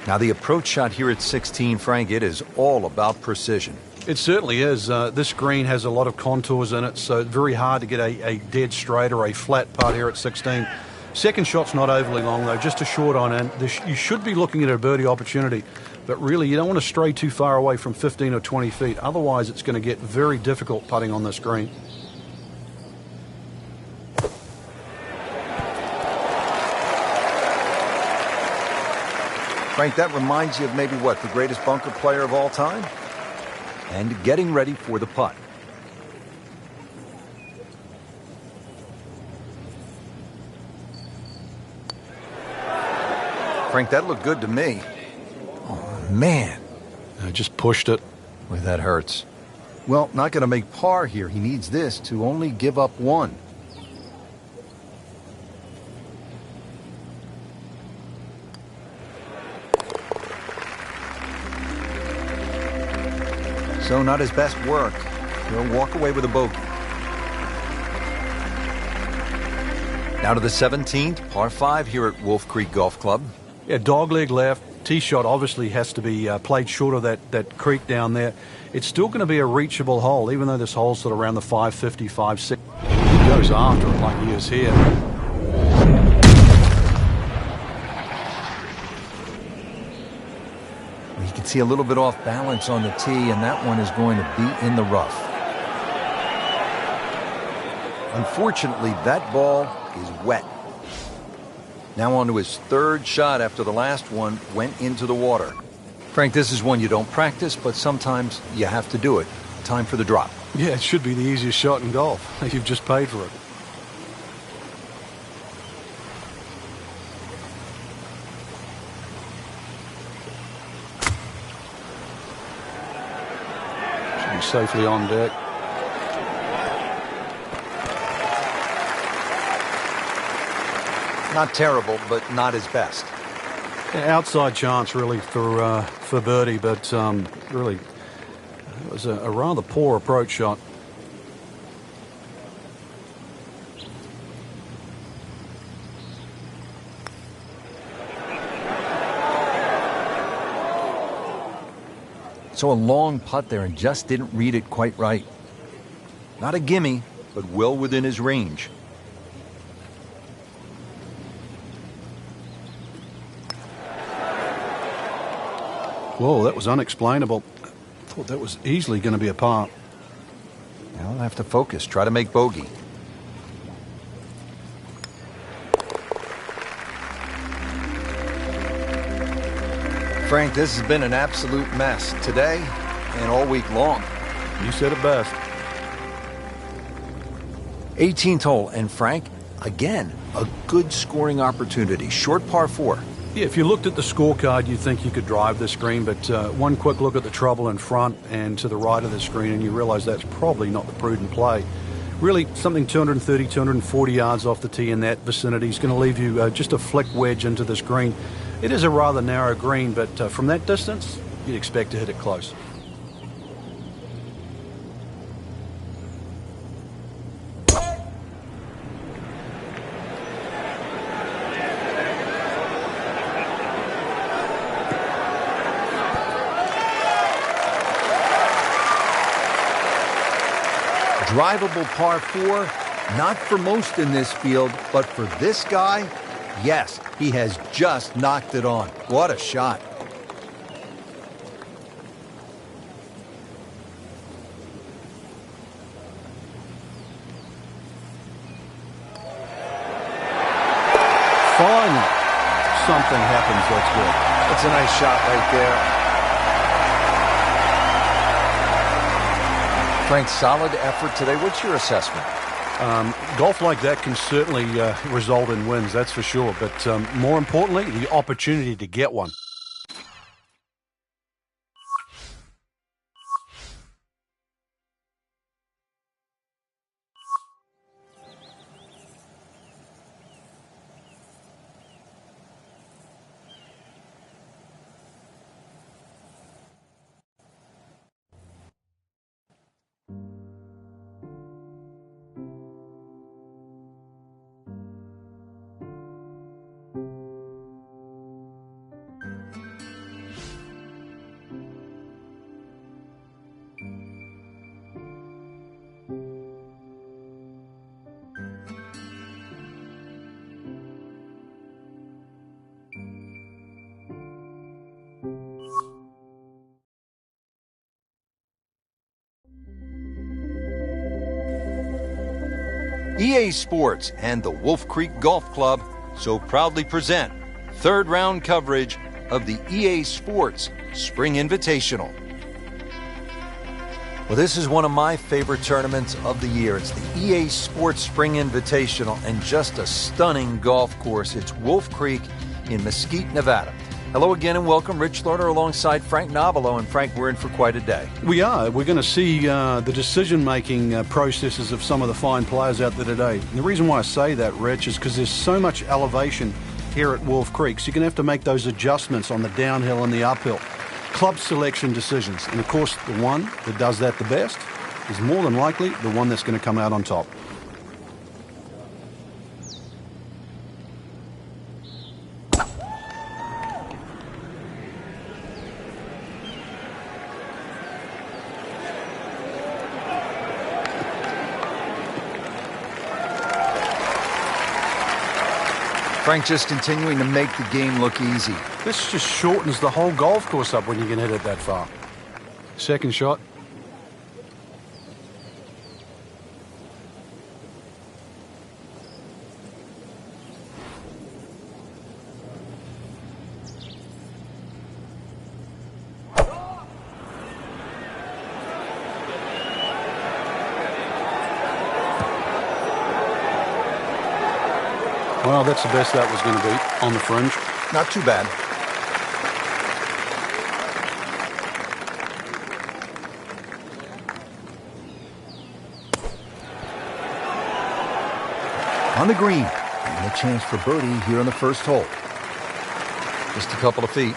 S1: Now the approach shot here at 16, Frank, it is all about precision.
S2: It certainly is. This green has a lot of contours in it, so it's very hard to get a dead straight or a flat putt here at 16. Second shot's not overly long, though, just a short on in. You should be looking at a birdie opportunity, but really you don't want to stray too far away from 15 or 20 feet. Otherwise, it's going to get very difficult putting on this green.
S1: Frank, that reminds you of maybe what, the greatest bunker player of all time? And getting ready for the putt. Frank, that looked good to me. Oh, man.
S2: I just pushed it.
S1: Boy, that hurts. Well, not going to make par here. He needs this to only give up one. So not his best work. He'll walk away with a bogey. Now to the 17th, par 5 here at Wolf Creek Golf Club.
S2: Yeah, dogleg left. Tee shot obviously has to be played short of that creek down there. It's still going to be a reachable hole, even though this hole's sort of around the 550, 560. He goes after it like he is here.
S1: You can see a little bit off balance on the tee, and that one is going to be in the rough. Unfortunately, that ball is wet. Now on to his third shot after the last one went into the water. Frank, this is one you don't practice, but sometimes you have to do it. Time for the drop.
S2: Yeah, it should be the easiest shot in golf. You've just paid for it. Safely on deck.
S1: Not terrible, but not his best.
S2: Yeah, outside chance really for birdie, but really it was a rather poor approach shot.
S1: So a long putt there and just didn't read it quite right. Not a gimme, but well within his range.
S2: Whoa, that was unexplainable. I thought that was easily going to be a par.
S1: Now I'll have to focus, try to make bogey. Frank, this has been an absolute mess today and all week long.
S2: You said it best.
S1: 18th hole, and Frank, again, a good scoring opportunity. Short par 4.
S2: Yeah, if you looked at the scorecard, you'd think you could drive this green, but one quick look at the trouble in front and to the right of the screen, and you realize that's probably not the prudent play. Really, something 230, 240 yards off the tee in that vicinity is going to leave you just a flick wedge into this green. It is a rather narrow green, but from that distance, you'd expect to hit it close.
S1: Drivable par 4, not for most in this field, but for this guy, yes, he has just knocked it on. What a shot.
S2: Finally, something happens that's good.
S1: That's a nice shot right there. Frank, solid effort today. What's your assessment?
S2: Golf like that can certainly result in wins, that's for sure. But more importantly, the opportunity to get one.
S1: EA Sports and the Wolf Creek Golf Club so proudly present third round coverage of the EA Sports Spring Invitational. Well, this is one of my favorite tournaments of the year. It's the EA Sports Spring Invitational and just a stunning golf course. It's Wolf Creek in Mesquite, Nevada. Hello again and welcome. Rich Lerner alongside Frank Nobilo. And Frank, we're in for quite a day.
S2: We are. We're going to see the decision-making processes of some of the fine players out there today. And the reason why I say that, Rich, is because there's so much elevation here at Wolf Creek. So you're going to have to make those adjustments on the downhill and the uphill. Club selection decisions. And, of course, the one that does that the best is more than likely the one that's going to come out on top.
S1: Frank just continuing to make the game look easy.
S2: This just shortens the whole golf course up when you can hit it that far. Second shot. Well, that's the best that was going to be on the fringe.
S1: Not too bad. On the green, and a chance for birdie here on the first hole. Just a couple of feet.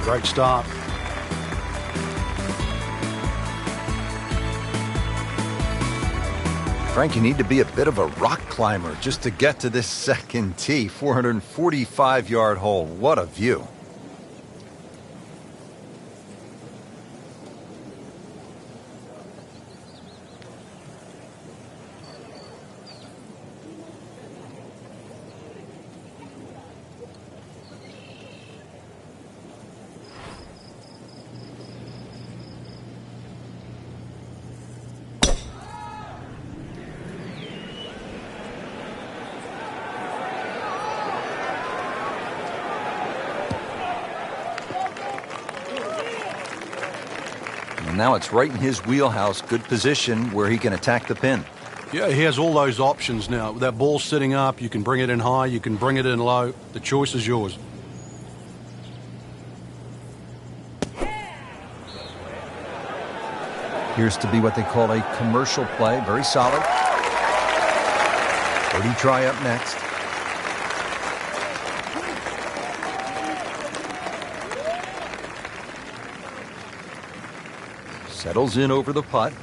S2: Great start.
S1: Frank, you need to be a bit of a rock climber just to get to this second tee. 445-yard hole. What a view. Now it's right in his wheelhouse. Good position where he can attack the pin.
S2: Yeah, he has all those options now. That ball's sitting up. You can bring it in high. You can bring it in low. The choice is yours.
S1: Appears to be what they call a commercial play. Very solid. Birdie try up next. Settles in over the putt.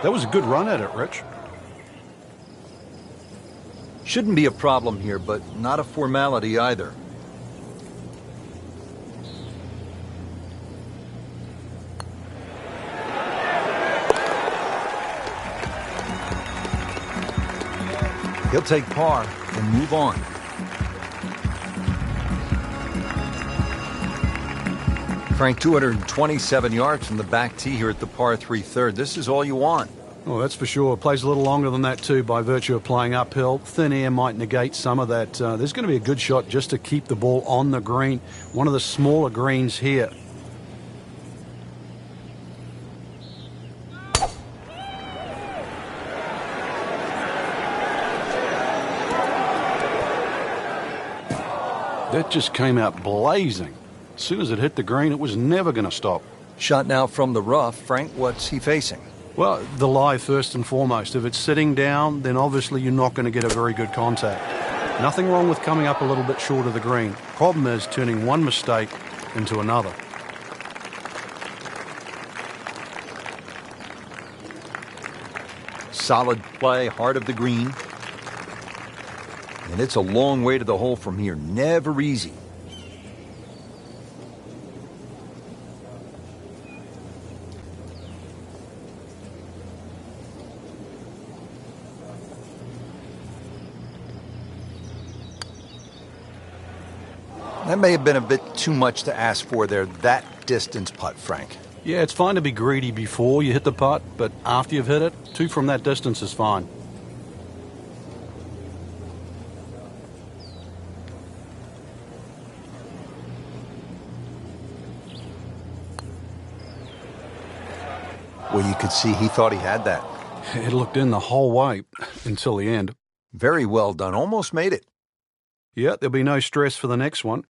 S2: That was a good run at it, Rich.
S1: Shouldn't be a problem here, but not a formality either. He'll take par and move on. Frank, 227 yards from the back tee here at the par 3 third. This is all you want.
S2: Oh, that's for sure. Plays a little longer than that, too, by virtue of playing uphill. Thin air might negate some of that. There's going to be a good shot just to keep the ball on the green. One of the smaller greens here. That just came out blazing. As soon as it hit the green, it was never going to stop.
S1: Shot now from the rough. Frank, what's he facing?
S2: Well, the lie first and foremost. If it's sitting down, then obviously you're not going to get a very good contact. Nothing wrong with coming up a little bit short of the green. Problem is turning one mistake into another.
S1: Solid play, heart of the green. And it's a long way to the hole from here. Never easy. That may have been a bit too much to ask for there, that distance putt, Frank.
S2: Yeah, it's fine to be greedy before you hit the putt, but after you've hit it, 2 from that distance is fine.
S1: Well, you could see he thought he had that.
S2: It looked in the whole way until the end.
S1: Very well done. Almost made it.
S2: Yeah, there'll be no stress for the next one.